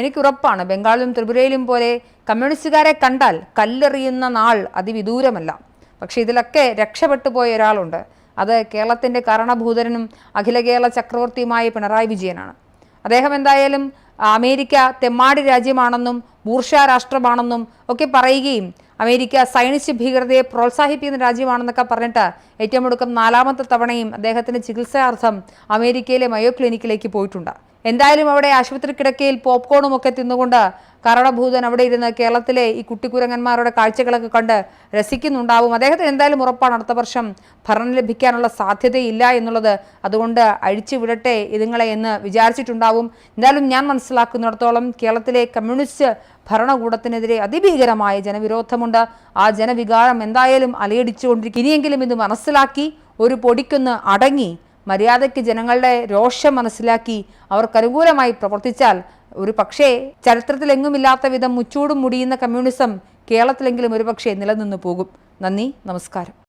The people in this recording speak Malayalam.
എനിക്കുറപ്പാണ് ബംഗാളിലും ത്രിപുരയിലും പോലെ കമ്മ്യൂണിസ്റ്റുകാരെ കണ്ടാൽ കല്ലെറിയുന്ന നാൾ അതിവിദൂരമല്ല. പക്ഷെ ഇതിലൊക്കെ രക്ഷപ്പെട്ടു പോയ ഒരാളുണ്ട്. അത് കേരളത്തിൻ്റെ കാരണഭൂതനും അഖില കേരള ചക്രവർത്തിയുമായ പിണറായി വിജയനാണ്. അദ്ദേഹം എന്തായാലും അമേരിക്ക തെമ്മാടി രാജ്യമാണെന്നും ബൂർഷ്വാ രാഷ്ട്രമാണെന്നും ഒക്കെ പറയുകയും അമേരിക്ക സൈനിസ്റ്റ് ഭീകരതയെ പ്രോത്സാഹിപ്പിക്കുന്ന രാജ്യമാണെന്നൊക്കെ പറഞ്ഞിട്ട് ഏറ്റവും ഒടുക്കം 4ാമത്തെ തവണയും അദ്ദേഹത്തിന് ചികിത്സാർത്ഥം അമേരിക്കയിലെ മയോ ക്ലിനിക്കിലേക്ക് പോയിട്ടുണ്ട്. എന്തായാലും അവിടെ ആശുപത്രി കിടക്കയിൽ പോപ്കോണും ഒക്കെ തിന്നുകൊണ്ട് കാരണഭൂതൻ അവിടെ ഇരുന്ന് കേരളത്തിലെ ഈ കുട്ടിക്കുരങ്ങന്മാരുടെ കാഴ്ചകളൊക്കെ കണ്ട് രസിക്കുന്നുണ്ടാവും. അദ്ദേഹത്തിന് എന്തായാലും ഉറപ്പാണ് അടുത്ത വർഷം ഭരണം ലഭിക്കാനുള്ള സാധ്യതയില്ല എന്നുള്ളത്. അതുകൊണ്ട് അഴിച്ചു വിടട്ടെ ഇതുങ്ങളെ എന്ന് വിചാരിച്ചിട്ടുണ്ടാവും. എന്തായാലും ഞാൻ മനസ്സിലാക്കുന്നിടത്തോളം കേരളത്തിലെ കമ്മ്യൂണിസ്റ്റ് ഭരണകൂടത്തിനെതിരെ അതിഭീകരമായ ജനവിരോധമുണ്ട്. ആ ജനവികാരം എന്തായാലും അലയടിച്ചുകൊണ്ടിരിക്കും. ഇനിയെങ്കിലും ഇത് മനസ്സിലാക്കി ഒരു പൊടിക്കൊന്ന് അടങ്ങി മര്യാദയ്ക്ക് ജനങ്ങളുടെ രോഷം മനസ്സിലാക്കി അവർക്ക് അനുകൂലമായി പ്രവർത്തിച്ചാൽ ഒരു പക്ഷേ ചരിത്രത്തിലെങ്ങുമില്ലാത്ത വിധം മുച്ചൂടും മുടിയുന്ന കമ്മ്യൂണിസം കേരളത്തിലെങ്കിലും ഒരുപക്ഷെ നിലനിന്നു പോകും. നന്ദി, നമസ്കാരം.